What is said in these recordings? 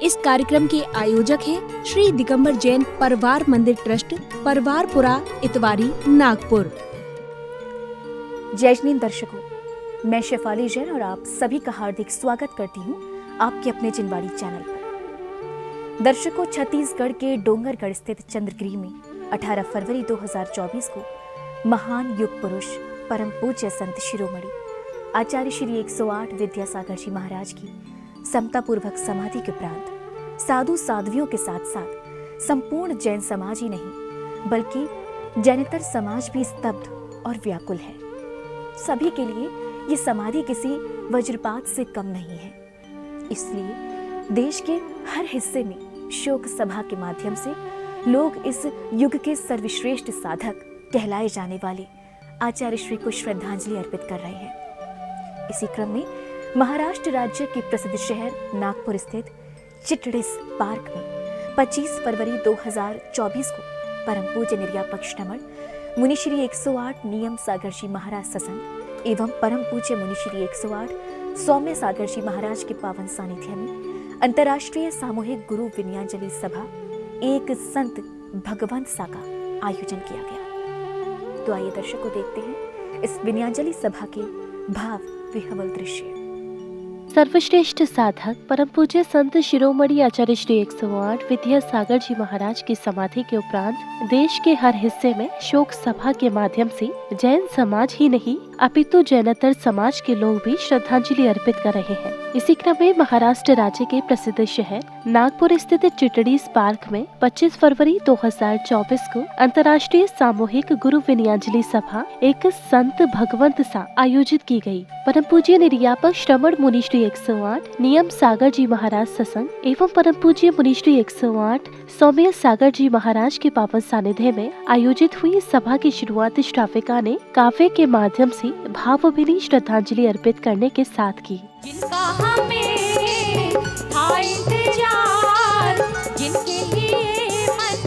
इस कार्यक्रम के आयोजक हैं श्री दिगंबर जैन परिवार मंदिर ट्रस्ट, परवारपुरा, इतवारी, नागपुर। जय हिंद दर्शकों, मैं शेफाली जैन और आप सभी का हार्दिक स्वागत करती हूँ आपके अपने जिनवाड़ी चैनल पर। दर्शकों, छत्तीसगढ़ के डोंगरगढ़ स्थित चंद्रगिरी में 18 फरवरी 2024 को महान युग पुरुष परम पूज्य संत शिरोमणि आचार्य श्री 108 विद्यासागर जी महाराज की समता पूर्वक समाधि के उपरांत साधु साध्वियों के साथ साथ संपूर्ण जैन समाज ही नहीं बल्कि जैनेतर समाज भी स्तब्ध और व्याकुल है। सभी के लिए ये समाधि किसी वज्रपात से कम नहीं है। इसलिए देश के हर हिस्से में शोक सभा के माध्यम से लोग इस युग के सर्वश्रेष्ठ साधक कहलाए जाने वाले आचार्य श्री को श्रद्धांजलि अर्पित कर रहे हैं। इसी क्रम में महाराष्ट्र राज्य के प्रसिद्ध शहर नागपुर स्थित चिटड़िस पार्क में 25 फरवरी 2024 को परम पूज्य निर्यापक श्रमण मुनि श्री 108 नियम सागर जी महाराज सत्संग एवं परम पूज्य मुनि श्री 108 सौम्य सागर जी महाराज के पावन सानिध्य में अंतर्राष्ट्रीय सामूहिक गुरु विनयांजलि सभा एक संत भगवंत सा का आयोजन किया गया। तो आइए दर्शकों देखते हैं इस विनयांजलि सभा के भाव विह्वल दृश्य। सर्वश्रेष्ठ साधक परम पूज्य संत शिरोमणि आचार्य श्री 108 विद्यासागर जी महाराज की समाधि के उपरांत देश के हर हिस्से में शोक सभा के माध्यम से जैन समाज ही नहीं अपितु जैनेतर समाज के लोग भी श्रद्धांजलि अर्पित कर रहे हैं। इसी क्रम में महाराष्ट्र राज्य के प्रसिद्ध शहर नागपुर स्थित चिटड़ीस पार्क में 25 फरवरी 2024 को अंतर्राष्ट्रीय सामूहिक गुरु विनयांजलि सभा एक संत भगवंत सा आयोजित की गई। परम पूज्य निर्यापक श्रमण मुनि श्री 108 नियम सागर जी महाराज सत्संग एवं परम पूज्य मुनि श्री 108 सौम्य सागर जी महाराज के पावन सानिध्य में आयोजित हुई सभा की शुरुआत श्राविका ने काव्य के माध्यम से भावभीनी श्रद्धांजलि अर्पित करने के साथ की। जिनका हमें था इंतजार, जिनके लिए मन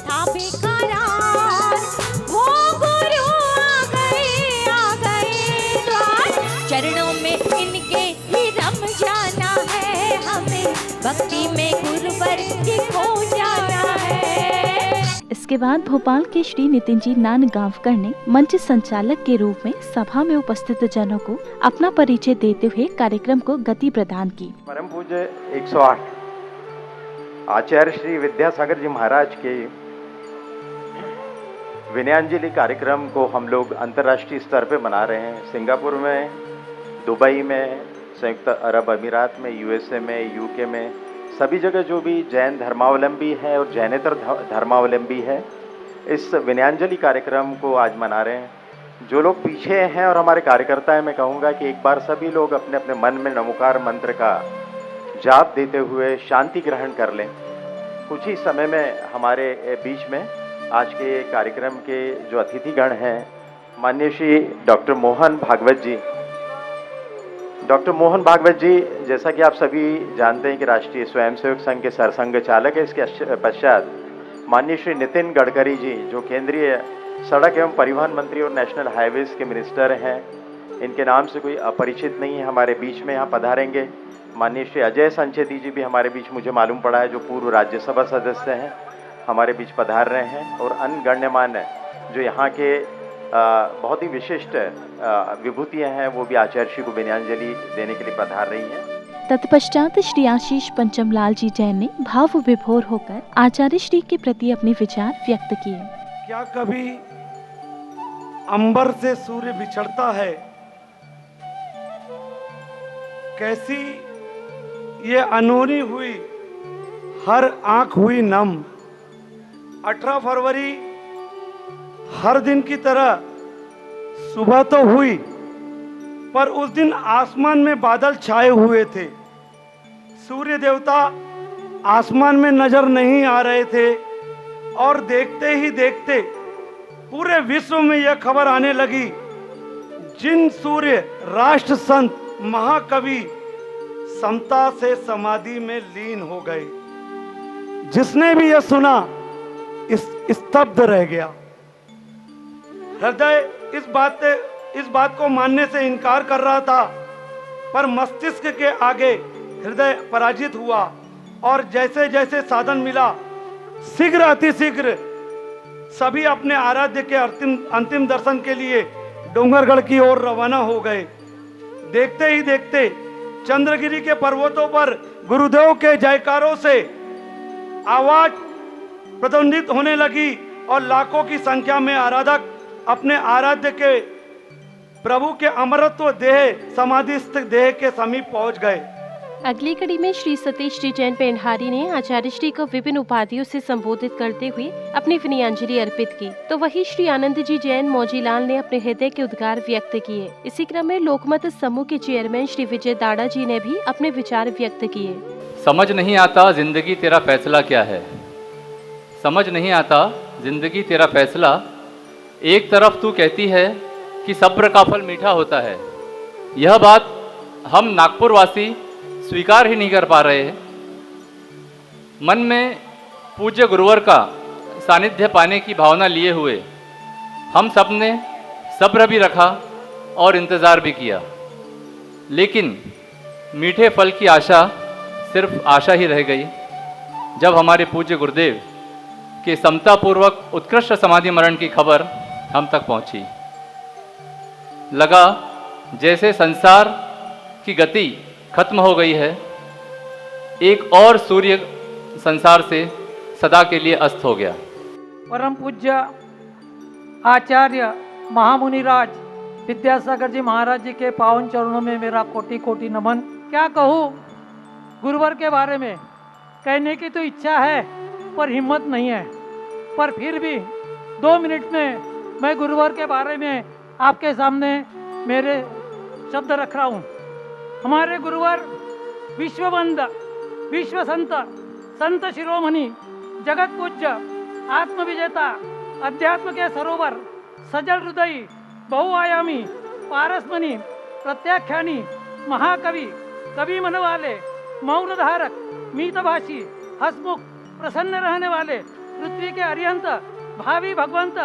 था बेकरार, वो गुरु आ गए द्वार। चरणों में इनके ही रम जाना है, हमें भक्ति में गुरुवर ही खो जाना है। इसके बाद भोपाल के श्री नितिन जी नानगांवकर ने मंच संचालक के रूप में सभा में उपस्थित जनों को अपना परिचय देते हुए कार्यक्रम को गति प्रदान की। परम पूज्य 108 आचार्य श्री विद्यासागर जी महाराज के विनयांजलि कार्यक्रम को हम लोग अंतर्राष्ट्रीय स्तर पे मना रहे हैं। सिंगापुर में, दुबई में, संयुक्त अरब अमीरात में, यूएसए में, यूके में, सभी जगह जो भी जैन धर्मावलंबी है और जैनेतर धर्मावलंबी है इस विनयांजलि कार्यक्रम को आज मना रहे हैं। जो लोग पीछे हैं और हमारे कार्यकर्ता हैं, मैं कहूँगा कि एक बार सभी लोग अपने अपने मन में नमोकार मंत्र का जाप देते हुए शांति ग्रहण कर लें। कुछ ही समय में हमारे बीच में आज के कार्यक्रम के जो अतिथिगण हैं, माननीय श्री डॉक्टर मोहन भागवत जी। डॉक्टर मोहन भागवत जी, जैसा कि आप सभी जानते हैं कि राष्ट्रीय स्वयंसेवक संघ के सरसंघ चालक है। इसके पश्चात माननीय श्री नितिन गडकरी जी, जो केंद्रीय सड़क एवं परिवहन मंत्री और नेशनल हाईवेज के मिनिस्टर हैं, इनके नाम से कोई अपरिचित नहीं है, हमारे बीच में यहाँ पधारेंगे। माननीय श्री अजय संचेती जी भी हमारे बीच, मुझे मालूम पड़ा है, जो पूर्व राज्यसभा सदस्य हैं, हमारे बीच पधार रहे हैं। और अन्य गण्यमान्य जो यहाँ के बहुत ही विशिष्ट विभूतियाँ हैं, वो भी आचार्य श्री को विनयांजलि देने के लिए पधार रही हैं। तत्पश्चात श्री आशीष पंचमलाल जी जैन ने भाव विभोर होकर आचार्य श्री के प्रति अपने विचार व्यक्त किए। क्या कभी अंबर से सूर्य बिछड़ता है, कैसी ये अनहोनी हुई, हर आंख हुई नम। 18 फरवरी हर दिन की तरह सुबह तो हुई, पर उस दिन आसमान में बादल छाए हुए थे। सूर्य देवता आसमान में नजर नहीं आ रहे थे और देखते ही देखते पूरे विश्व में यह खबर आने लगी, जिन सूर्य राष्ट्र संत महाकवि समता से समाधि में लीन हो गए। जिसने भी यह सुना स्तब्ध रह गया। हृदय इस बात को मानने से इनकार कर रहा था, पर मस्तिष्क के आगे हृदय पराजित हुआ और जैसे जैसे साधन मिला शीघ्र अतिशीघ्र सभी अपने आराध्य के अंतिम दर्शन के लिए डोंगरगढ़ की ओर रवाना हो गए। देखते ही देखते चंद्रगिरी के पर्वतों पर गुरुदेव के जयकारों से आवाज प्रतिध्वनित होने लगी और लाखों की संख्या में आराधक अपने आराध्य के प्रभु के अमरत्व देह समाधिस्थ देह के समीप पहुंच गए। अगली कड़ी में श्री सतीश जी जैन पेंढारी ने आचार्य श्री को विभिन्न उपाधियों से संबोधित करते हुए अपनी विनयांजलि अर्पित की, तो वही श्री आनंद जी जैन मौजीलाल ने अपने हृदय के उद्गार व्यक्त किए। इसी क्रम में लोकमत समूह के चेयरमैन श्री विजय दाड़ा जी ने भी अपने विचार व्यक्त किए। समझ नहीं आता जिंदगी तेरा फैसला क्या है, समझ नहीं आता जिंदगी तेरा फैसला। एक तरफ तू कहती है कि सब्र का फल मीठा होता है, यह बात हम नागपुर वासी स्वीकार ही नहीं कर पा रहे हैं। मन में पूज्य गुरुवर का सानिध्य पाने की भावना लिए हुए हम सब ने सब्र भी रखा और इंतज़ार भी किया, लेकिन मीठे फल की आशा सिर्फ आशा ही रह गई। जब हमारे पूज्य गुरुदेव के समतापूर्वक उत्कृष्ट समाधि मरण की खबर हम तक पहुंची, लगा जैसे संसार की गति खत्म हो गई है, एक और सूर्य संसार से सदा के लिए अस्त हो गया। परम पूज्य आचार्य महामुनिराज विद्यासागर जी महाराज जी के पावन चरणों में मेरा कोटि कोटि नमन। क्या कहूँ गुरुवर के बारे में, कहने की तो इच्छा है पर हिम्मत नहीं है, पर फिर भी 2 मिनट में मैं गुरुवर के बारे में आपके सामने मेरे शब्द रख रहा हूँ। हमारे गुरुवर विश्ववंद, विश्व संत, संत शिरोमणि, जगत पूज्य, आत्मविजेता, अध्यात्म के सरोवर, सजल हृदयी, बहुआयामी, पारसमणि, प्रत्याख्यानी, महाकवि, कवि मनवाले, मौन धारक, मीतभाषी, हसमुख, प्रसन्न रहने वाले, पृथ्वी के अरिहंत, भावी भगवंत,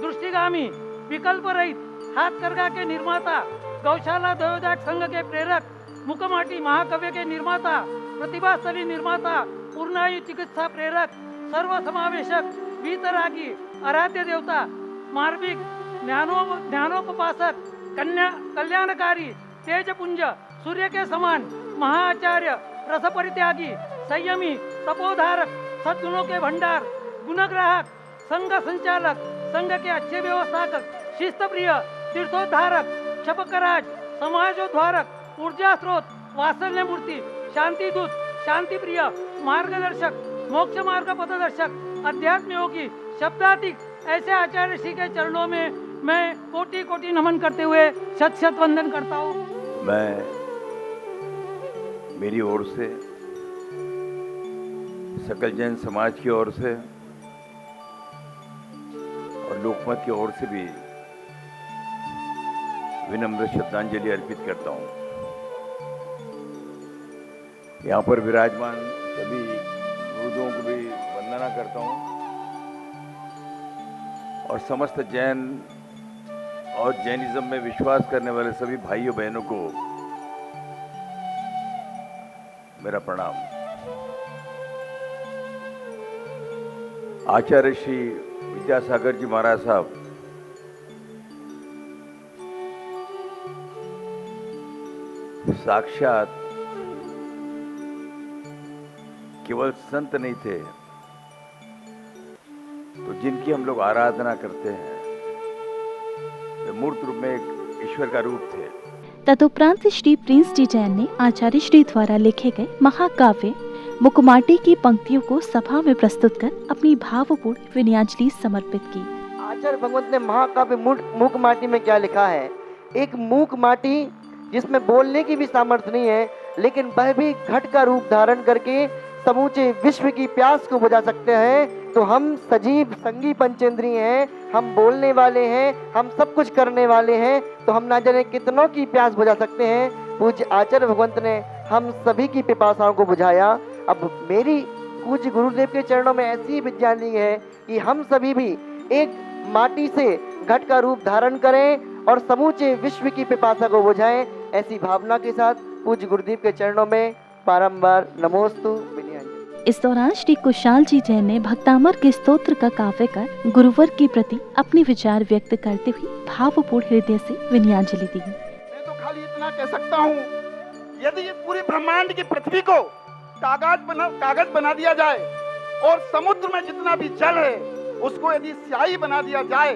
दृष्टिगामी, विकल्प रहित, हाथ करगा के निर्माता, गौशाला दयोदाक संघ के प्रेरक, मुकमाटी महाकाव्य के निर्माता, प्रतिभास्थली निर्माता, पूर्णायु चिकित्सा प्रेरक, सर्व समावेशक, वीतरागी, आराध्य देवता, मार्मिक, ज्ञानोपपासक, कल्याणकारी, तेजपुंज, सूर्य के समान, महाआचार्य, रस परित्यागी, संयमी, तपोधारक, सद्गुणों के भंडार, गुणग्राहक, संघ संचालक, संघ के अच्छे व्यवस्थापक, शिस्त प्रिय, तीर्थोद्धारक, क्षपकराज, समाजोद्धारक, ऊर्जा स्रोत, वात्सल्य मूर्ति, शांति दूत, शांति प्रिय, मार्गदर्शक, मोक्ष मार्ग पथदर्शक, अध्यात्म योगी, शब्दातिक, ऐसे आचार्य श्री के चरणों में मैं कोटि कोटि नमन करते हुए शत शत वंदन करता हूँ। मैं मेरी ओर से, सकल जैन समाज की ओर से और लोकमत की ओर से भी विनम्र श्रद्धांजलि अर्पित करता हूँ। यहाँ पर विराजमान सभी गुरुदेवों को भी वंदना करता हूँ और समस्त जैन और जैनिज्म में विश्वास करने वाले सभी भाइयों बहनों को मेरा प्रणाम। आचार्य श्री विद्यासागर जी महाराज साहब साक्षात केवल संत नहीं थे, तो जिनकी हम लोग आराधना करते हैं वे मूर्त रूप में एक ईश्वर का रूप थे। तदुपरांत श्री प्रिंस जी जैन ने आचार्य श्री द्वारा लिखे गए महाकाव्य मुकमाटी की पंक्तियों को सभा में प्रस्तुत कर अपनी भावपूर्ण विनयांजलि समर्पित की। आचार्य भगवंत ने महाकाव्य मूक माटी में क्या लिखा है? एक मूक माटी जिसमें बोलने की भी सामर्थ्य नहीं है, लेकिन वह भी घट का रूप धारण करके समूचे विश्व की प्यास को बुझा सकते हैं। तो हम सजीव संगी पंचेंद्रिय हैं, हम बोलने वाले हैं, हम सब कुछ करने वाले हैं, तो हम ना जाने कितनों की प्यास बुझा सकते हैं। पूज्य आचार्य भगवंत ने हम सभी की पिपासाओं को बुझाया। अब मेरी पूज्य गुरुदेव के चरणों में ऐसी विद्यांजलि है कि हम सभी भी एक माटी से घट का रूप धारण करें और समूचे विश्व की पिपासा को बुझाएं। ऐसी भावना के साथ पूज्य गुरुदेव के चरणों में बारंबार नमोस्तु विनयांजलि। इस दौरान श्री कुशाल जी जैन ने भक्तामर के स्तोत्र का काव्य कर गुरुवर के प्रति अपने विचार व्यक्त करते हुए भावपूर्ण हृदय से विनयाञ्जलि दी। मैं तो खाली इतना कह सकता हूँ, यदि ये पूरे ब्रह्मांड की पृथ्वी को कागज बना दिया जाए और समुद्र में जितना भी जल है उसको यदि स्याही बना दिया जाए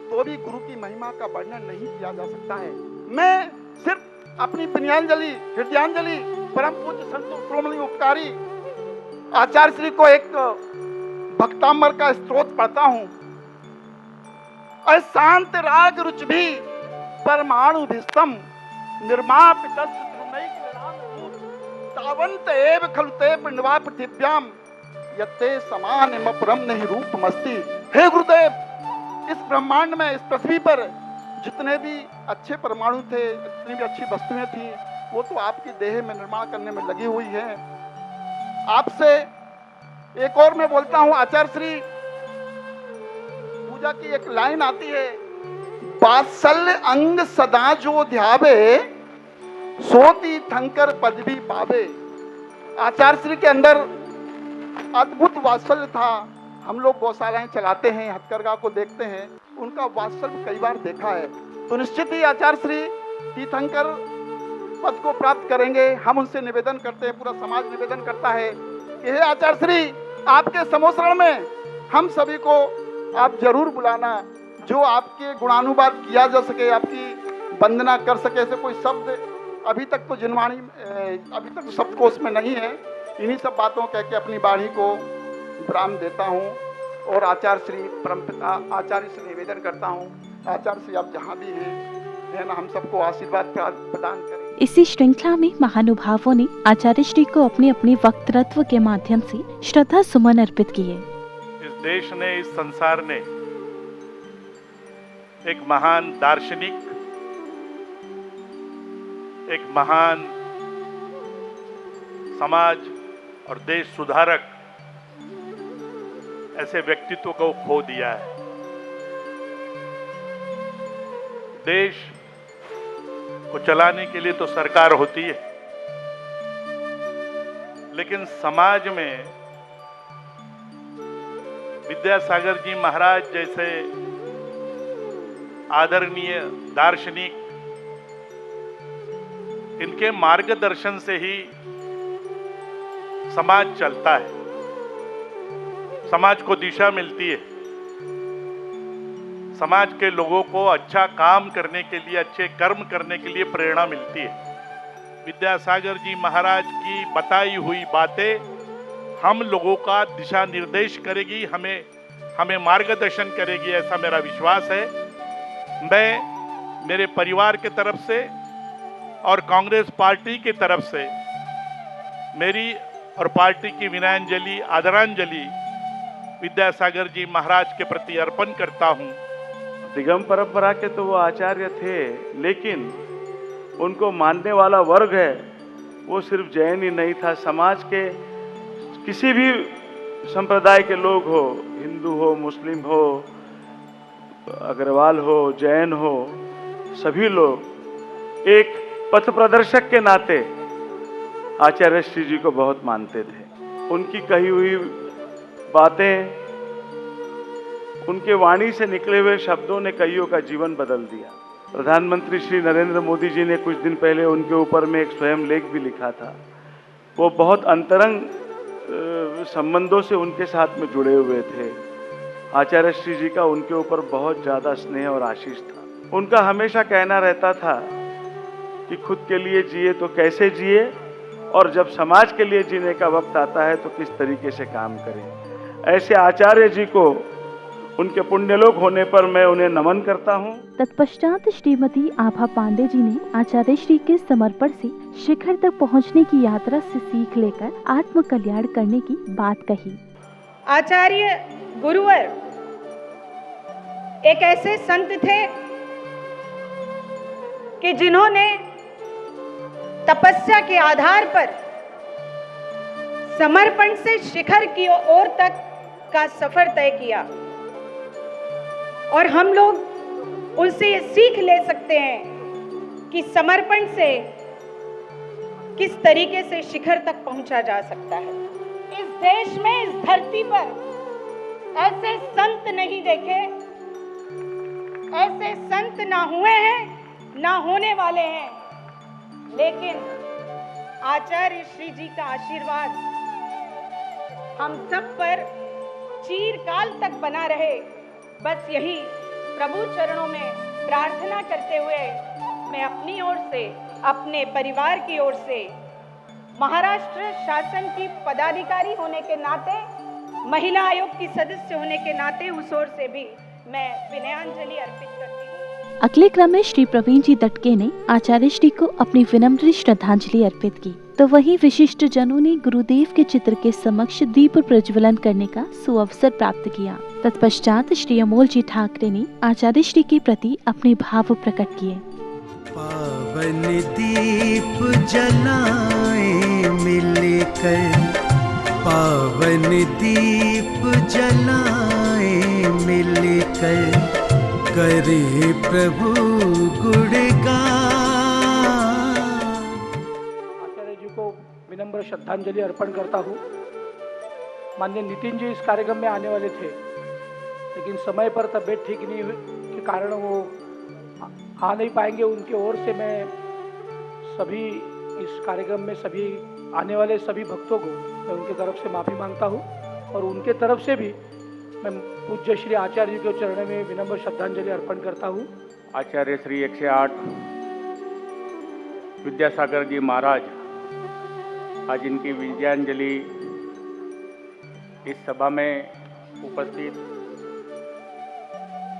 तो भी गुरु की महिमा का वर्णन नहीं किया जा सकता है। मैं सिर्फ अपनी पुण्यांजलि, हृदयांजलि परम पूज्य संत शिरोमणि उपकारी आचार्य श्री को एक भक्तामर का स्तोत्र पढ़ता हूँ। अशांत राग रुच भी परमाणु भिस्तम निर्मापितस्य तावंत एव खलुते पिंडवा पृथिव्याम यत्ते समान मपरम नहीं रूप मस्ती। हे गुरुदेव, इस ब्रह्मांड में, इस पृथ्वी पर जितने भी अच्छे परमाणु थे, जितनी भी अच्छी वस्तुएं थी, वो तो आपकी देह में निर्माण करने में लगी हुई है। आपसे एक और मैं बोलता हूं, आचार्य श्री पूजा की एक लाइन आती है, वात्सल्य अंग सदा जो ध्यावे सोती थंकर पदवी पावे। आचार्य श्री के अंदर अद्भुत वात्सल्य था। हम लोग गौशालाएं चलाते हैं, हथकरघा को देखते हैं, उनका वात्सल्य कई बार देखा है। तो निश्चित ही आचार्य श्री तीर्थंकर पद को प्राप्त करेंगे। हम उनसे निवेदन करते हैं, पूरा समाज निवेदन करता है कि हे आचार्य श्री, आपके समोसरण में हम सभी को आप जरूर बुलाना, जो आपके गुणानुवाद किया जा सके, आपकी वंदना कर सके। ऐसे कोई शब्द अभी तक तो जिनवाणी, अभी तक तो शब्दकोश में नहीं है। इन्हीं सब बातों कह के अपनी वाणी को विराम देता हूँ और आचार्य श्री परमपिता आचार्य से निवेदन करता हूँ, आचार्य श्री आप जहाँ भी हैं ना, हम सबको आशीर्वाद प्रदान करें। इसी श्रृंखला में महानुभावों ने आचार्य श्री को अपने अपने वक्तृत्व के माध्यम से श्रद्धा सुमन अर्पित किए। इस देश ने, इस संसार ने एक महान दार्शनिक, एक महान समाज और देश सुधारक ऐसे व्यक्तित्व को खो दिया है। देश को चलाने के लिए तो सरकार होती है, लेकिन समाज में विद्यासागर जी महाराज जैसे आदरणीय दार्शनिक, इनके मार्गदर्शन से ही समाज चलता है, समाज को दिशा मिलती है, समाज के लोगों को अच्छा काम करने के लिए, अच्छे कर्म करने के लिए प्रेरणा मिलती है। विद्यासागर जी महाराज की बताई हुई बातें हम लोगों का दिशा निर्देश करेगी, हमें मार्गदर्शन करेगी, ऐसा मेरा विश्वास है। मैं मेरे परिवार के तरफ से और कांग्रेस पार्टी की तरफ से मेरी और पार्टी की विनयाञ्जलि, आदरांजलि विद्यासागर जी महाराज के प्रति अर्पण करता हूँ। दिगम परंपरा के तो वो आचार्य थे, लेकिन उनको मानने वाला वर्ग है वो सिर्फ जैन ही नहीं था। समाज के किसी भी संप्रदाय के लोग हो, हिंदू हो, मुस्लिम हो, अग्रवाल हो, जैन हो, सभी लोग एक पथ प्रदर्शक के नाते आचार्य श्री जी को बहुत मानते थे। उनकी कही हुई बातें, उनके वाणी से निकले हुए शब्दों ने कईयों का जीवन बदल दिया। प्रधानमंत्री श्री नरेंद्र मोदी जी ने कुछ दिन पहले उनके ऊपर में एक स्वयं लेख भी लिखा था। वो बहुत अंतरंग संबंधों से उनके साथ में जुड़े हुए थे। आचार्य श्री जी का उनके ऊपर बहुत ज़्यादा स्नेह और आशीष था। उनका हमेशा कहना रहता था कि खुद के लिए जिए तो कैसे जिए, और जब समाज के लिए जीने का वक्त आता है तो किस तरीके से काम करें। ऐसे आचार्य जी को उनके पुण्यलोक होने पर मैं उन्हें नमन करता हूँ। तत्पश्चात श्रीमती आभा पांडे जी ने आचार्य श्री के समर्पण से शिखर तक पहुँचने की यात्रा से सीख लेकर आत्म कल्याण करने की बात कही। आचार्य गुरुवर एक ऐसे संत थे कि जिन्होंने तपस्या के आधार पर समर्पण से शिखर की ओर तक का सफर तय किया, और हम लोग उनसे ये सीख ले सकते हैं कि समर्पण से किस तरीके से शिखर तक पहुंचा जा सकता है। इस देश में, इस धरती पर ऐसे संत नहीं देखे, ऐसे संत ना हुए हैं ना होने वाले हैं। लेकिन आचार्य श्री जी का आशीर्वाद हम सब पर चिरकाल तक बना रहे, बस यही प्रभु चरणों में प्रार्थना करते हुए मैं अपनी ओर से, अपने परिवार की ओर से, महाराष्ट्र शासन की पदाधिकारी होने के नाते, महिला आयोग की सदस्य होने के नाते उस ओर से भी मैं विनयाञ्जलि अर्पित करती हूँ। अगले क्रम में श्री प्रवीण जी दटके ने आचार्य श्री को अपनी विनम्र श्रद्धांजलि अर्पित की, तो वहीं विशिष्ट जनों ने गुरुदेव के चित्र के समक्ष दीप प्रज्वलन करने का सुअवसर प्राप्त किया। तत्पश्चात श्री अमोल जी ठाकरे ने आचार्य श्री के प्रति अपने भाव प्रकट किए। पावन दीप जलाएं मिलकर, पावन दीप जलाएं मिलकर, करे प्रभु गुणगान। आचार्य जी को विनम्र श्रद्धांजलि अर्पण करता हूँ। माननीय नितिन जी इस कार्यक्रम में आने वाले थे, लेकिन समय पर तबीयत ठीक नहीं हुई के कारण वो आ नहीं पाएंगे। उनके ओर से मैं सभी इस कार्यक्रम में सभी आने वाले सभी भक्तों को मैं उनके तरफ से माफ़ी मांगता हूँ, और उनके तरफ से भी मैं पूज्य श्री आचार्य जी के चरणों में विनम्र श्रद्धांजलि अर्पण करता हूँ। आचार्य श्री 108 विद्यासागर जी महाराज, आज इनकी विजयांजलि इस सभा में उपस्थित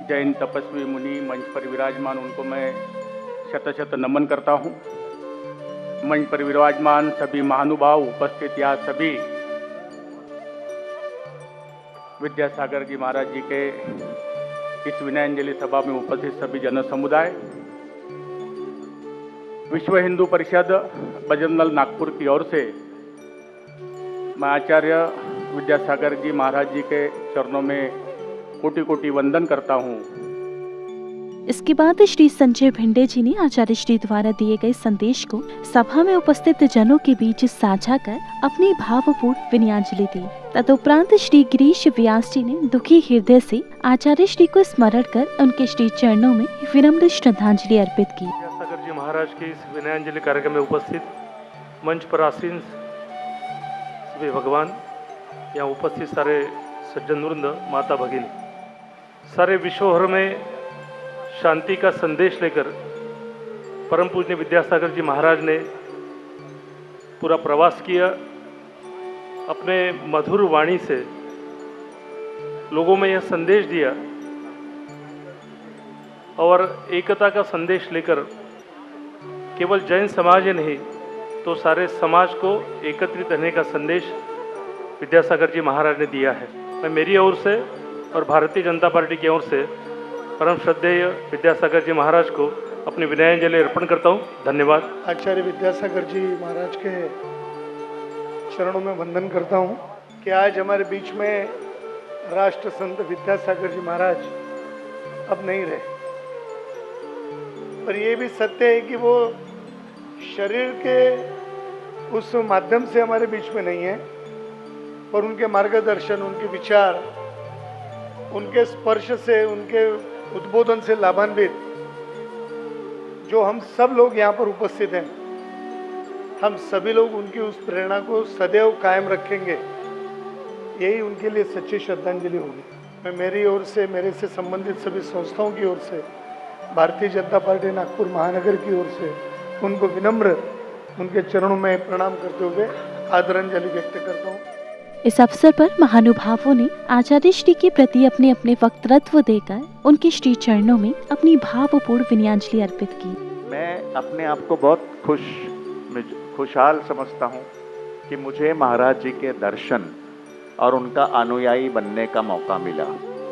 जैन तपस्वी मुनि मंच पर विराजमान, उनको मैं शत शत नमन करता हूँ। मंच पर विराजमान सभी महानुभाव, उपस्थित यहाँ सभी विद्यासागर जी महाराज जी के इस विनयाञ्जलि सभा में उपस्थित सभी जन समुदाय, विश्व हिंदू परिषद बजरंग दल नागपुर की ओर से मैं आचार्य विद्यासागर जी महाराज जी के चरणों में कोटि कोटि वंदन करता हूँ। इसके बाद श्री संजय भिंडे जी ने आचार्य श्री द्वारा दिए गए संदेश को सभा में उपस्थित जनों के बीच साझा कर अपनी भावपूर्ण विनयाञ्जलि दी। तदुपरांत श्री गिरीश व्यास जी ने दुखी हृदय से आचार्य श्री को स्मरण कर उनके श्री चरणों में विनम्र श्रद्धांजलि अर्पित की। विद्यासागर जी महाराज के इस विनयाञ्जलि कार्यक्रम में उपस्थित मंच पर आसीन सभी भगवान, यहाँ उपस्थित सारे सज्जन वृंद, माता भगिनी, सारे विश्व भर में शांति का संदेश लेकर परम पूज्य विद्यासागर जी महाराज ने पूरा प्रवास किया। अपने मधुर वाणी से लोगों में यह संदेश दिया और एकता का संदेश लेकर केवल जैन समाज ही नहीं तो सारे समाज को एकत्रित रहने का संदेश विद्यासागर जी महाराज ने दिया है। मैं मेरी ओर से और भारतीय जनता पार्टी की ओर से परम श्रद्धेय विद्यासागर जी महाराज को अपनी विनयाञ्जलि अर्पण करता हूँ। धन्यवाद। आचार्य विद्यासागर जी महाराज के चरणों में वंदन करता हूँ कि आज हमारे बीच में राष्ट्र संत विद्यासागर जी महाराज अब नहीं रहे, पर ये भी सत्य है कि वो शरीर के उस माध्यम से हमारे बीच में नहीं है, पर उनके मार्गदर्शन, उनके विचार, उनके स्पर्श से, उनके उद्बोधन से लाभान्वित जो हम सब लोग यहाँ पर उपस्थित हैं, हम सभी लोग उनकी उस प्रेरणा को सदैव कायम रखेंगे। यही उनके लिए सच्ची श्रद्धांजलि होगी। मैं मेरी ओर से, मेरे से संबंधित सभी संस्थाओं की ओर से, भारतीय जनता पार्टी नागपुर महानगर की ओर से उनको विनम्र उनके चरणों में प्रणाम करते हुए आदरांजलि व्यक्त करता हूँ। इस अवसर पर महानुभावों ने आचार्य श्री के प्रति अपने अपने वक्तृत्व देकर उनके श्री चरणों में अपनी भावपूर्ण विनयाञ्जलि अर्पित की। मैं अपने आप को बहुत खुशहाल समझता हूँ कि मुझे महाराज जी के दर्शन और उनका अनुयायी बनने का मौका मिला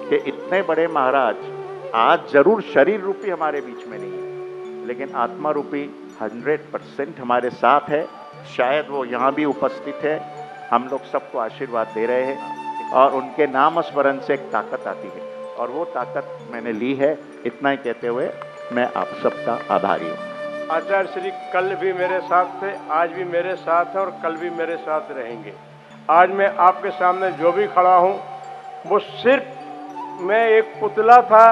कि इतने बड़े महाराज आज जरूर शरीर रूपी हमारे बीच में नहीं है, लेकिन आत्मा रूपी 100% हमारे साथ है। शायद वो यहाँ भी उपस्थित है, हम लोग सबको आशीर्वाद दे रहे हैं और उनके नाम स्मरण से एक ताकत आती है और वो ताकत मैंने ली है। इतना ही कहते हुए मैं आप सबका आभारी हूँ। आचार्य श्री कल भी मेरे साथ थे, आज भी मेरे साथ हैं और कल भी मेरे साथ रहेंगे। आज मैं आपके सामने जो भी खड़ा हूँ वो सिर्फ मैं एक पुतला था।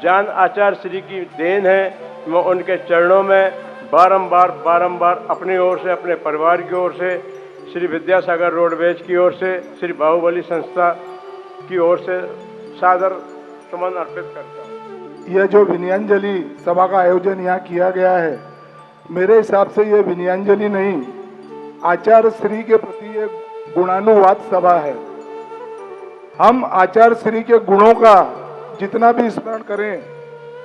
जान आचार्य श्री की देन है। मैं उनके चरणों में बारंबार अपनी ओर से, अपने परिवार की ओर से, श्री विद्यासागर रोडवेज की ओर से, श्री बाहुबली संस्था की ओर से सादर सुमन अर्पित करता हूँ। यह जो विनयांजलि सभा का आयोजन यहाँ किया गया है, मेरे हिसाब से यह विनयांजलि नहीं, आचार्य श्री के प्रति एक गुणानुवाद सभा है। हम आचार्य श्री के गुणों का जितना भी स्मरण करें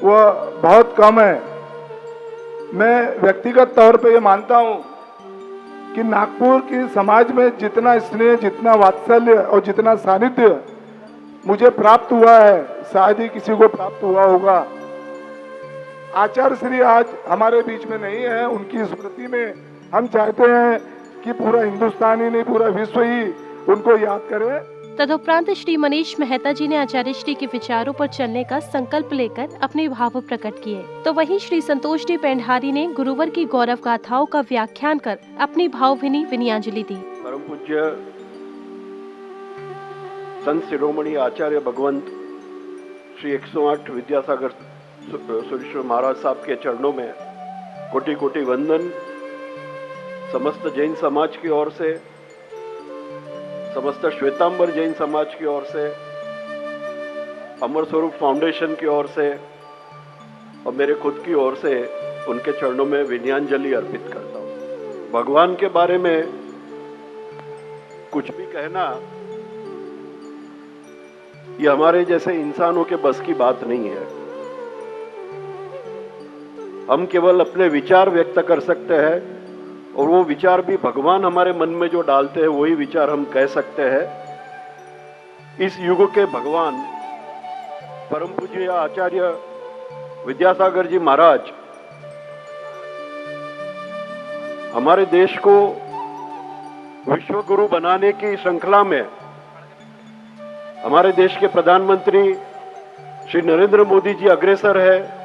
वह बहुत कम है। मैं व्यक्तिगत तौर पे ये मानता हूँ कि नागपुर की समाज में जितना स्नेह, जितना वात्सल्य और जितना सानिध्य मुझे प्राप्त हुआ है, शायद ही किसी को प्राप्त हुआ होगा। आचार्य श्री आज हमारे बीच में नहीं है। उनकी स्मृति में हम चाहते हैं कि पूरा हिंदुस्तान ही नहीं, पूरा विश्व ही उनको याद करे। तदुपरांत श्री मनीष मेहता जी ने आचार्य श्री के विचारों पर चलने का संकल्प लेकर अपने भाव प्रकट किए, तो वहीं श्री संतोष जी पेंढारी ने गुरुवर की गौरव गाथाओं का व्याख्यान कर अपनी भावभीनी विनयांजलि दी। परम पूज्य संत शिरोमणि आचार्य भगवंत श्री 108 विद्यासागर सुरेश्वर महाराज साहब के चरणों में कोटि कोटि वंदन। समस्त जैन समाज की ओर से, समस्त श्वेतांबर जैन समाज की ओर से, अमर स्वरूप फाउंडेशन की ओर से और मेरे खुद की ओर से उनके चरणों में विनयांजलि अर्पित करता हूँ। भगवान के बारे में कुछ भी कहना ये हमारे जैसे इंसानों के बस की बात नहीं है। हम केवल अपने विचार व्यक्त कर सकते हैं और वो विचार भी भगवान हमारे मन में जो डालते हैं वही विचार हम कह सकते हैं। इस युग के भगवान परम पूज्य आचार्य विद्यासागर जी महाराज हमारे देश को विश्व गुरु बनाने की श्रृंखला में हमारे देश के प्रधानमंत्री श्री नरेंद्र मोदी जी अग्रसर है।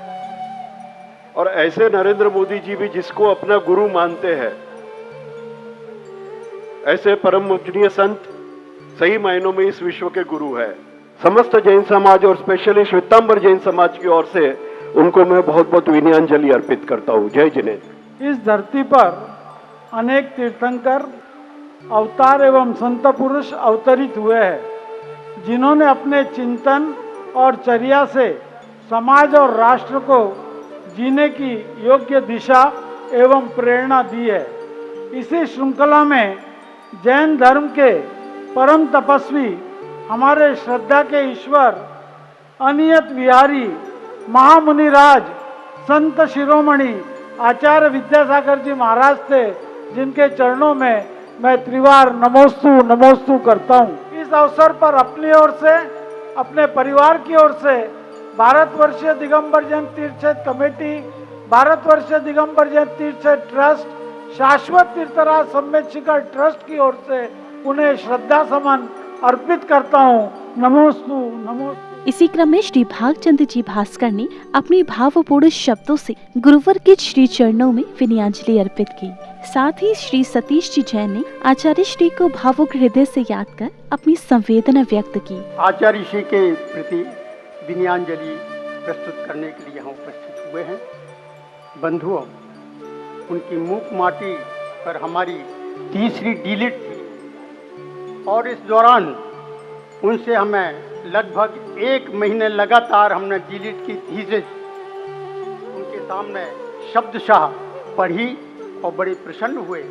और ऐसे नरेंद्र मोदी जी भी जिसको अपना गुरु मानते हैं, ऐसे परम पूजनीय संत सही मायनों में इस विश्व के गुरु है। समस्त जैन समाज और स्पेशली श्वेतांबर जैन समाज की ओर से उनको मैं बहुत बहुत विनयांजलि अर्पित करता हूँ। जय जिनेन्द्र। इस धरती पर अनेक तीर्थंकर, अवतार एवं संत पुरुष अवतरित हुए हैं, जिन्होंने अपने चिंतन और चर्या से समाज और राष्ट्र को जीने की योग्य दिशा एवं प्रेरणा दी है। इसी श्रृंखला में जैन धर्म के परम तपस्वी, हमारे श्रद्धा के ईश्वर, अनियत विहारी महामुनिराज संत शिरोमणि आचार्य विद्यासागर जी महाराज थे, जिनके चरणों में मैं त्रिवार नमोस्तु करता हूँ। इस अवसर पर अपनी ओर से, अपने परिवार की ओर से भारतवर्षीय दिगंबर जैन तीर्थ क्षेत्र कमेटी, भारतवर्षीय दिगंबर जैन तीर्थ क्षेत्र ट्रस्ट, शाश्वत तीर्थराज सम्मेद शिखर ट्रस्ट की ओर से उन्हें श्रद्धा सुमन अर्पित करता हूँ। नमोस्तु। इसी क्रम में श्री भागचंद जी भास्कर ने अपनी भावपूर्ण शब्दों से गुरुवर के श्री चरणों में विनयांजलि अर्पित की। साथ ही श्री सतीश जी जैन ने आचार्य श्री को भावुक हृदय से याद कर अपनी संवेदना व्यक्त की। आचार्य श्री के प्रति विनयांजलि प्रस्तुत करने के लिए यहाँ उपस्थित हुए हैं। बंधुओं, उनकी मूक माटी पर हमारी तीसरी डिलीट थी और इस दौरान उनसे हमें लगभग 1 महीने लगातार हमने डिलीट की थीसिस उनके सामने शब्दशाह पढ़ी और बड़े प्रसन्न हुए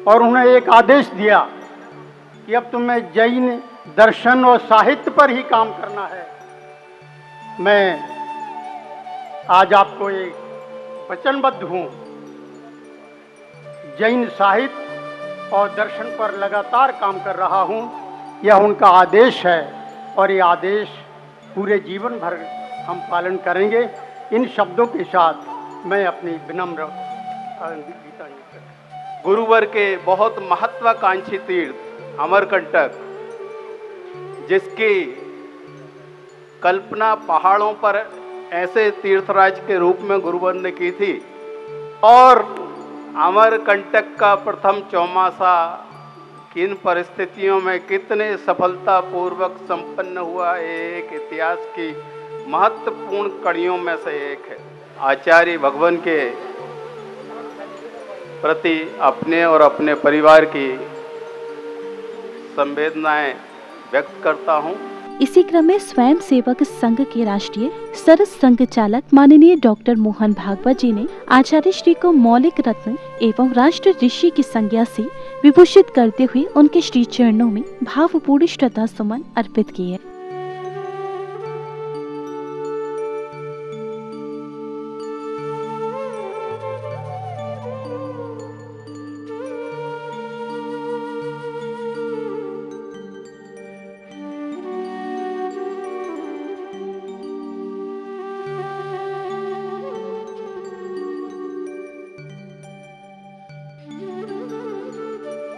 और उन्हें एक आदेश दिया कि अब तुम्हें जैन दर्शन और साहित्य पर ही काम करना है। मैं आज आपको एक वचनबद्ध हूँ, जैन साहित्य और दर्शन पर लगातार काम कर रहा हूँ। यह उनका आदेश है और ये आदेश पूरे जीवन भर हम पालन करेंगे। इन शब्दों के साथ मैं अपनी विनम्र गुरुवर के बहुत महत्वाकांक्षी तीर्थ अमरकंटक, जिसकी कल्पना पहाड़ों पर ऐसे तीर्थराज के रूप में गुरुवर ने की थी और अमरकंटक का प्रथम चौमासा किन परिस्थितियों में कितने सफलतापूर्वक संपन्न हुआ, एक इतिहास की महत्वपूर्ण कड़ियों में से एक है। आचार्य भगवान के प्रति अपने और अपने परिवार की संवेदनाएं व्यक्त करता हूं। इसी क्रम में स्वयं सेवक संघ के राष्ट्रीय सरस संघ चालक माननीय डॉक्टर मोहन भागवत जी ने आचार्य श्री को मौलिक रत्न एवं राष्ट्र ऋषि की संज्ञा से विभूषित करते हुए उनके श्री चरणों में भावपूर्ण श्रद्धा सुमन अर्पित किए।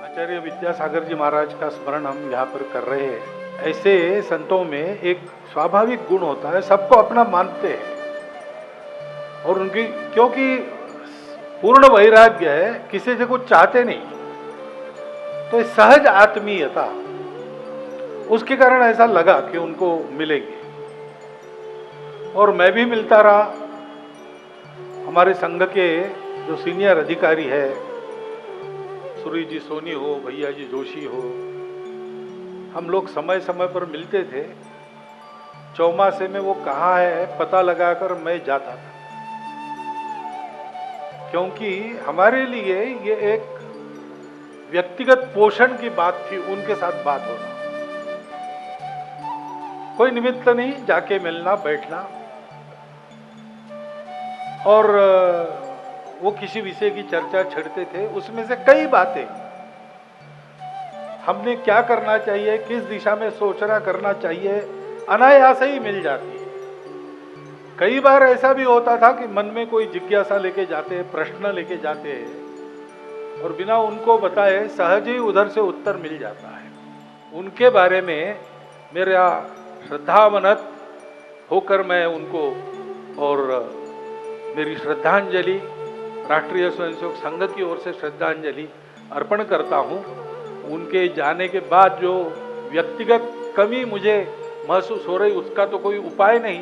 आचार्य विद्यासागर जी महाराज का स्मरण हम यहाँ पर कर रहे हैं। ऐसे संतों में एक स्वाभाविक गुण होता है, सबको अपना मानते हैं और उनकी क्योंकि पूर्ण वैराग्य है, किसी से कुछ चाहते नहीं, तो सहज आत्मीयता उसके कारण ऐसा लगा कि उनको मिलेंगे और मैं भी मिलता रहा। हमारे संघ के जो सीनियर अधिकारी है, सूरी जी सोनी हो, भैया जी जोशी हो, हम लोग समय समय पर मिलते थे। चौमासे में वो कहाँ है पता लगाकर मैं जाता था, क्योंकि हमारे लिए ये एक व्यक्तिगत पोषण की बात थी, उनके साथ बात होना, कोई निमित्त नहीं, जाके मिलना बैठना। और वो किसी विषय की चर्चा छेड़ते थे, उसमें से कई बातें हमने क्या करना चाहिए, किस दिशा में सोचना करना चाहिए, अनायास ही मिल जाती है। कई बार ऐसा भी होता था कि मन में कोई जिज्ञासा लेके जाते हैं, प्रश्न लेके जाते हैं और बिना उनको बताए सहज ही उधर से उत्तर मिल जाता है। उनके बारे में मेरा श्रद्धावनत होकर मैं उनको और मेरी श्रद्धांजलि राष्ट्रीय स्वयंसेवक संघ की ओर से श्रद्धांजलि अर्पण करता हूं। उनके जाने के बाद जो व्यक्तिगत कमी मुझे महसूस हो रही उसका तो कोई उपाय नहीं,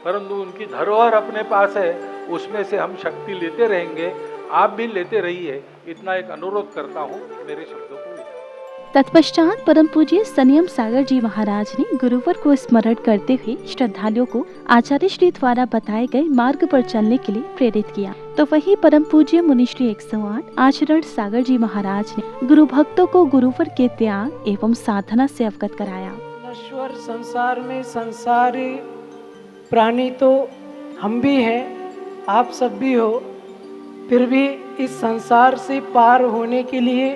परंतु उनकी धरोहर अपने पास है, उसमें से हम शक्ति लेते रहेंगे, आप भी लेते रहिए, इतना एक अनुरोध करता हूं मेरे शब्दों को। तत्पश्चात परम पूज्य संयम सागर जी महाराज ने गुरुवर को स्मरण करते हुए श्रद्धालुओं को आचार्य श्री द्वारा बताए गए मार्ग पर चलने के लिए प्रेरित किया। तो वही परम पूज्य मुनिश्री 108 आचरण सागर जी महाराज ने गुरु भक्तों को गुरुवर के त्याग एवं साधना से अवगत कराया। नश्वर संसार में संसारी प्राणी तो हम भी हैं, आप सब भी हो, फिर भी इस संसार से पार होने के लिए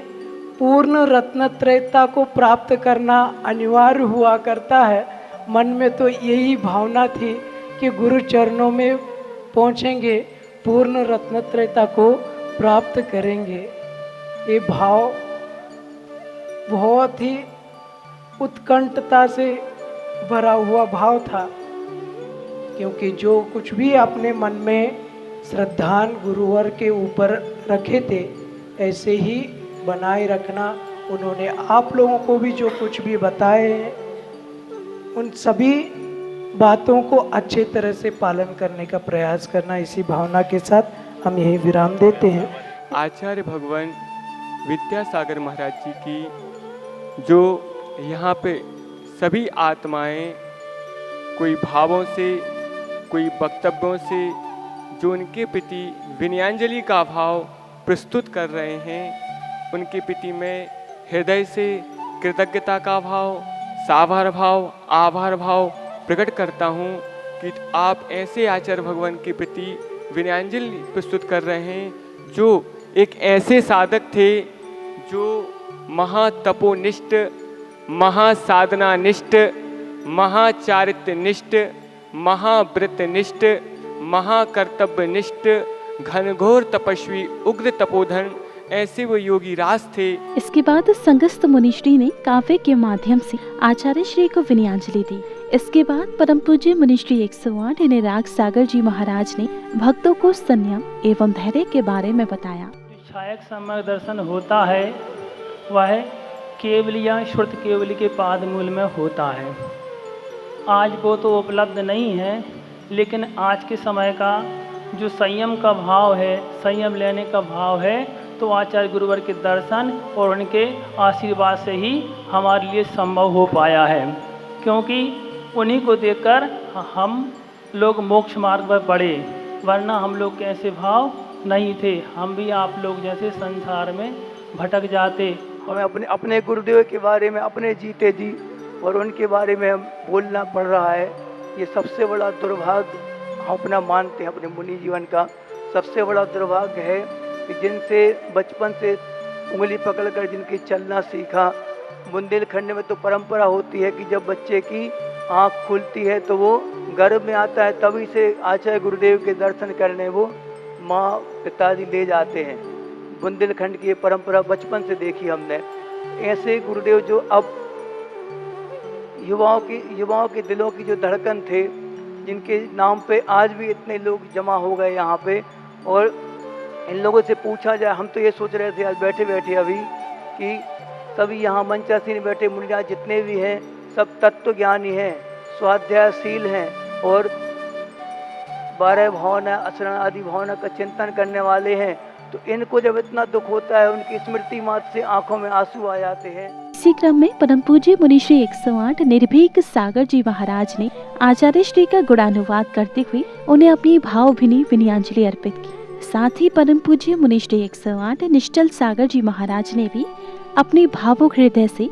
पूर्ण रत्नत्रयता को प्राप्त करना अनिवार्य हुआ करता है। मन में तो यही भावना थी कि गुरु चरणों में पहुँचेंगे, पूर्ण रत्नत्रयता को प्राप्त करेंगे। ये भाव बहुत ही उत्कंठता से भरा हुआ भाव था, क्योंकि जो कुछ भी अपने मन में श्रद्धान गुरुवर के ऊपर रखे थे ऐसे ही बनाए रखना। उन्होंने आप लोगों को भी जो कुछ भी बताए हैं उन सभी बातों को अच्छे तरह से पालन करने का प्रयास करना, इसी भावना के साथ हम यही विराम देते हैं। आचार्य भगवान विद्यासागर महाराज जी की जो यहाँ पे सभी आत्माएं कोई भावों से, कोई वक्तव्यों से जो उनके प्रति विनयाञ्जलि का भाव प्रस्तुत कर रहे हैं, उनके प्रति मैं हृदय से कृतज्ञता का भाव, साभार भाव, आभार भाव प्रकट करता हूँ कि आप ऐसे आचार्य भगवान के प्रति विनयाञ्जलि प्रस्तुत कर रहे हैं जो एक ऐसे साधक थे जो महातपोनिष्ठ, महासाधनानिष्ठ, महाचारित्यनिष्ठ, महाव्रतनिष्ठ, महाकर्तव्यनिष्ठ, घनघोर तपस्वी, उग्र तपोधन ऐसे वो योगी राज थे। इसके बाद संगस्थ मुनिश्री ने काव्य के माध्यम से आचार्य श्री को विनयाञ्जलि दी। इसके बाद परम पूज्य मुनिश्री 108 यानी राग सागर जी महाराज ने भक्तों को संयम एवं धैर्य के बारे में बताया। सहायक सम्यक दर्शन होता है वह केवल या श्रुत केवल के पाद मूल में होता है। आज वो तो उपलब्ध नहीं है, लेकिन आज के समय का जो संयम का भाव है, संयम लेने का भाव है, तो आचार्य गुरुवर के दर्शन और उनके आशीर्वाद से ही हमारे लिए संभव हो पाया है। क्योंकि उन्हीं को देखकर हम लोग मोक्ष मार्ग पर बढ़े, वरना हम लोग के ऐसे भाव नहीं थे, हम भी आप लोग जैसे संसार में भटक जाते। हमें अपने गुरुदेव के बारे में अपने जीते जी और उनके बारे में बोलना पड़ रहा है। ये सबसे बड़ा दुर्भाग्य हम अपना मानते हैं, अपने मुनि जीवन का सबसे बड़ा दुर्भाग्य है कि जिनसे बचपन से उंगली पकड़कर जिनकी चलना सीखा। बुंदेलखंड में तो परंपरा होती है कि जब बच्चे की आँख खुलती है तो वो गर्भ में आता है, तभी से आचार्य गुरुदेव के दर्शन करने वो माँ पिताजी ले जाते हैं। बुंदेलखंड की ये परंपरा बचपन से देखी हमने। ऐसे गुरुदेव जो अब युवाओं के दिलों की जो धड़कन थे, जिनके नाम पे आज भी इतने लोग जमा हो गए यहाँ पे, और इन लोगों से पूछा जाए, हम तो ये सोच रहे थे आज बैठे बैठे अभी कि सभी यहाँ मंचासीन बैठे मुनिराज जितने भी हैं सब तत्व ज्ञानी हैं, स्वाध्यायशील हैं और 12 भावना असरण आदि भावना का चिंतन करने वाले हैं। तो इनको जब इतना दुख होता है, उनकी स्मृति मात्र से आंखों में आंसू आ जाते हैं। इसी क्रम में परम पूज्य मुनि श्री 108 निर्भीक सागर जी महाराज ने आचार्य श्री का गुणानुवाद करते हुए उन्हें अपनी भावभीनी विनयांजलि अर्पित की। साथ ही परम पूज्य मुनि श्री 108 निश्चल सागर जी महाराज ने भी अपने भावुक हृदय से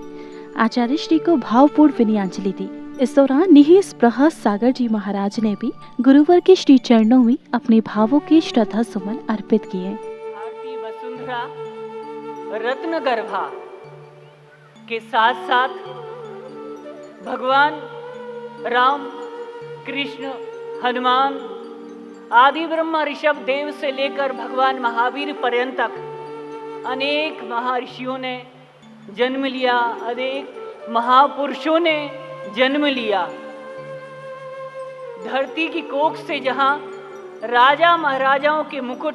आचार्य श्री को भावपूर्ण विनयांजलि दी। इस दौरान निहि स्पृह सागर जी महाराज ने भी गुरुवर के श्री चरणों में अपने भावों के श्रद्धा सुमन अर्पित किए। भारतीय वसुंधरा रत्न गर्भा के साथ साथ भगवान राम, कृष्ण, हनुमान आदि ब्रह्मा ऋषभ देव से लेकर भगवान महावीर पर्यंत तक अनेक महर्षियों ने जन्म लिया, अनेक महापुरुषों ने जन्म लिया। धरती की कोख से जहां राजा महाराजाओं के मुकुट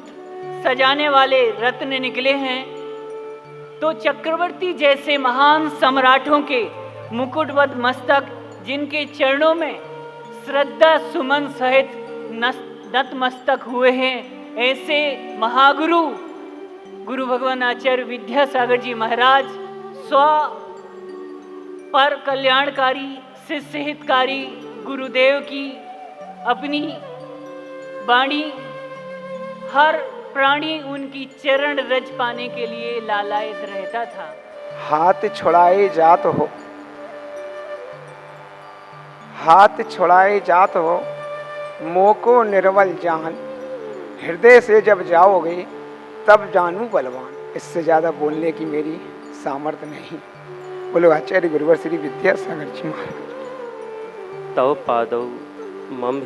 सजाने वाले रत्न निकले हैं, तो चक्रवर्ती जैसे महान सम्राटों के मुकुटवत मस्तक जिनके चरणों में श्रद्धा सुमन सहित नतमस्तक हुए हैं, ऐसे महागुरु गुरु भगवान आचार्य विद्यासागर जी महाराज स्व पर कल्याणकारी शिष्य हितकारी गुरुदेव की अपनी वाणी हर प्राणी उनकी चरण रज पाने के लिए लालायित रहता था। हाथ छुड़ाए जात हो, हाथ छुड़ाए जात हो, मोको निर्बल जान, हृदय से जब जाओगे तब जानू बलवान। इससे ज़्यादा बोलने की मेरी सामर्थ्य नहीं। बोलो आचार्य गुरुवर श्री विद्यासागर जी महाराज। तव पादौ मम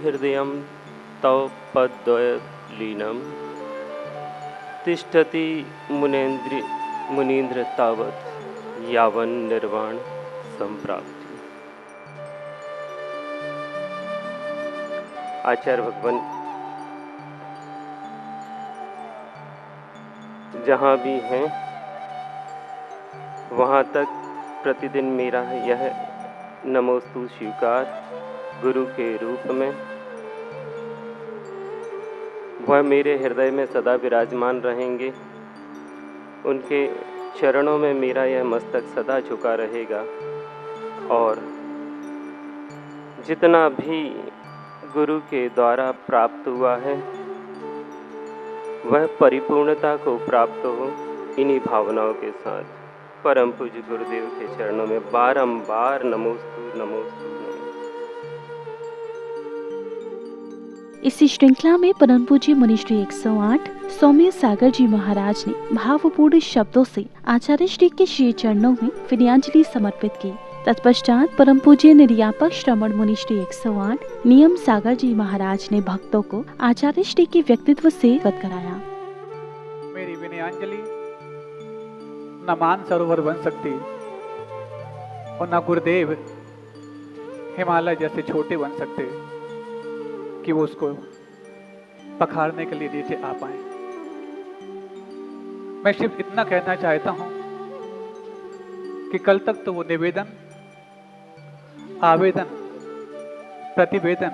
हृदयं तव पद्वय लीनम तिष्ठति मुनीन्द्र तावत् यावन निर्वाण संप्राप्ति। आचार्य भगवान जहाँ भी हैं वहाँ तक प्रतिदिन मेरा यह नमोस्तु स्वीकार गुरु के रूप में वह मेरे हृदय में सदा विराजमान रहेंगे। उनके चरणों में मेरा यह मस्तक सदा झुका रहेगा और जितना भी गुरु के द्वारा प्राप्त हुआ है वह परिपूर्णता को प्राप्त हो इन्हीं भावनाओं के साथ परम पूज्य गुरुदेव के चरणों में बारंबार नमोस्तु नमोस्तु। इसी श्रृंखला में परम पूज्य मुनि श्री 108 सौम्य सागर जी महाराज ने भावपूर्ण शब्दों से आचार्य श्री के श्री चरणों में विनयांजलि समर्पित की। तत्पश्चात परम पूज्य निर्यापक श्रमण मुनि श्री 108 नियम सागर जी महाराज ने भक्तों को आचार्य श्री के व्यक्तित्व से अवगत कराया। मेरी विनयांजलि न मान सरोवर बन सकती और न गुरुदेव हिमालय जैसे छोटे बन सकते कि वो उसको पखारने के लिए नीचे आ पाए। मैं सिर्फ इतना कहना चाहता हूं कि कल तक तो वो निवेदन, आवेदन, प्रतिवेदन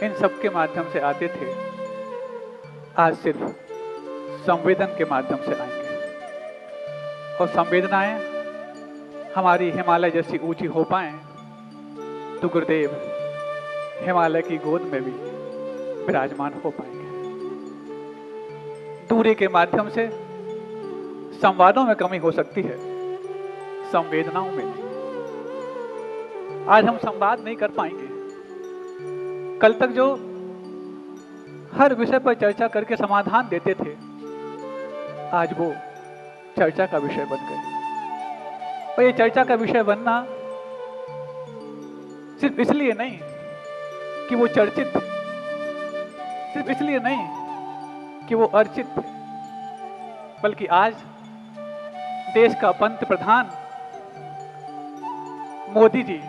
इन सब के माध्यम से आते थे, आज सिर्फ संवेदन के माध्यम से आएंगे। और संवेदनाएं हमारी हिमालय जैसी ऊंची हो पाएं तो गुरुदेव हिमालय की गोद में भी विराजमान हो पाएंगे। दूरी के माध्यम से संवादों में कमी हो सकती है, संवेदनाओं में नहीं। आज हम संवाद नहीं कर पाएंगे। कल तक जो हर विषय पर चर्चा करके समाधान देते थे, आज वो चर्चा का विषय बन गए। और ये चर्चा का विषय बनना सिर्फ इसलिए नहीं कि वो चर्चित थे, सिर्फ इसलिए नहीं कि वो अर्चित थे, बल्कि आज देश का पंत प्रधान मोदी जी,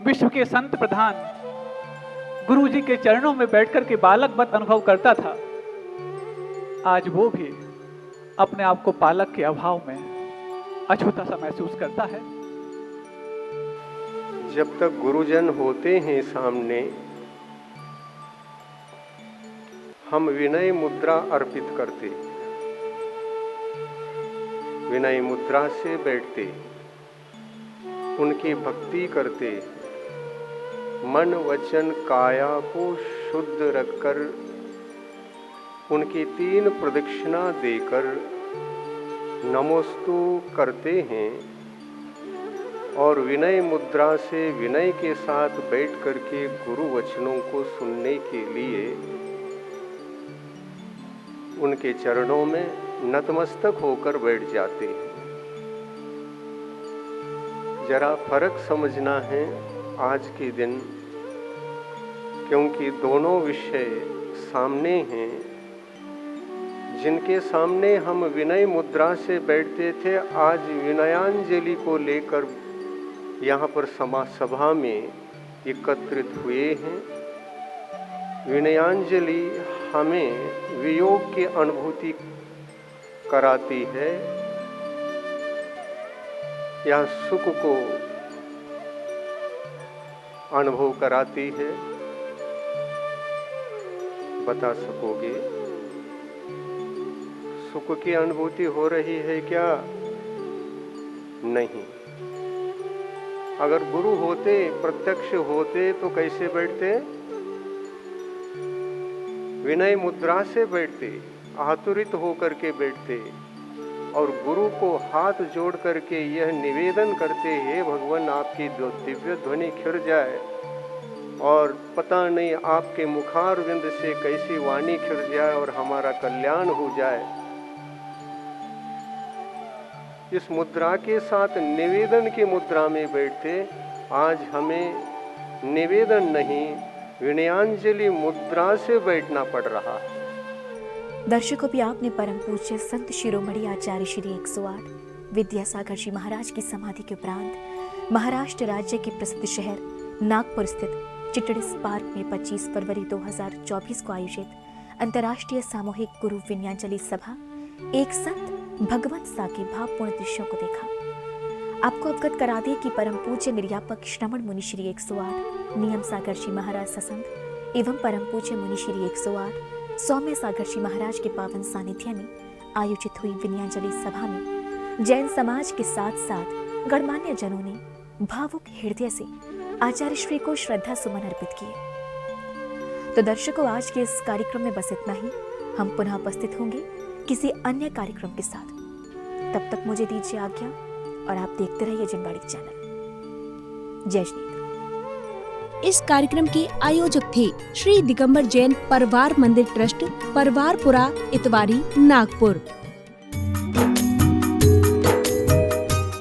विश्व के संत प्रधान गुरु जी के चरणों में बैठकर के बालकवत अनुभव करता था, आज वो भी अपने आप को पालक के अभाव में अछूता सा महसूस करता है। जब तक गुरुजन होते हैं सामने, हम विनय मुद्रा अर्पित करते, विनय मुद्रा से बैठते, उनकी भक्ति करते, मन वचन काया को शुद्ध रखकर उनकी 3 प्रदक्षिणा देकर नमोस्तु करते हैं और विनय मुद्रा से विनय के साथ बैठ करके गुरु वचनों को सुनने के लिए उनके चरणों में नतमस्तक होकर बैठ जाते हैं। जरा फर्क समझना है आज के दिन, क्योंकि दोनों विषय सामने हैं। जिनके सामने हम विनय मुद्रा से बैठते थे, आज विनयांजलि को लेकर यहाँ पर समाज सभा में एकत्रित हुए हैं। विनयांजलि हमें वियोग की अनुभूति कराती है या सुख को अनुभव कराती है, बता सकोगे? सुख की अनुभूति हो रही है क्या? नहीं। अगर गुरु होते, प्रत्यक्ष होते तो कैसे बैठते? विनय मुद्रा से बैठते, आतुरित होकर के बैठते और गुरु को हाथ जोड़ करके यह निवेदन करते, हे भगवान आपकी दिव्य ध्वनि खिर जाए और पता नहीं आपके मुखारविंद से कैसी वाणी खिर जाए और हमारा कल्याण हो जाए। इस मुद्रा के साथ निवेदन की मुद्रा में बैठते। आज हमें निवेदन नहीं, विनयांजलि मुद्रा से बैठना पड़ रहा है। दर्शकों, भी आपने परम पूज्य संत शिरोमणि आचार्य श्री 108 विद्यासागर जी महाराज की समाधि के उपरांत महाराष्ट्र राज्य के प्रसिद्ध शहर नागपुर स्थित चिटडिस पार्क में 25 फरवरी 2024 को आयोजित अंतर्राष्ट्रीय सामूहिक गुरु विनयांजलि सभा एक संत भगवत सा के भावपूर्ण दृश्यों को देखा। आपको अवगत करा दें कि परम पूज्य निर्यापक श्रमण मुनि श्री 108 नियम सागर जी महाराज ससंग एवं परम पूज्य मुनि श्री 108 सौम्य सागर जी महाराज के पावन सानिध्य में आयोजित हुई विनयांजलि सभा में जैन समाज के साथ साथ गणमान्य जनों ने भावुक हृदय से आचार्य श्री को श्रद्धा सुमन अर्पित किए। तो दर्शकों, आज के इस कार्यक्रम में बस इतना ही। हम पुनः उपस्थित होंगे किसी अन्य कार्यक्रम के साथ। तब तक मुझे दीजिए आज्ञा और आप देखते रहिए जनवाणी चैनल। जय श्री। इस कार्यक्रम के आयोजक थे श्री दिगंबर जैन परिवार मंदिर ट्रस्ट, परवारपुरा, इतवारी, नागपुर।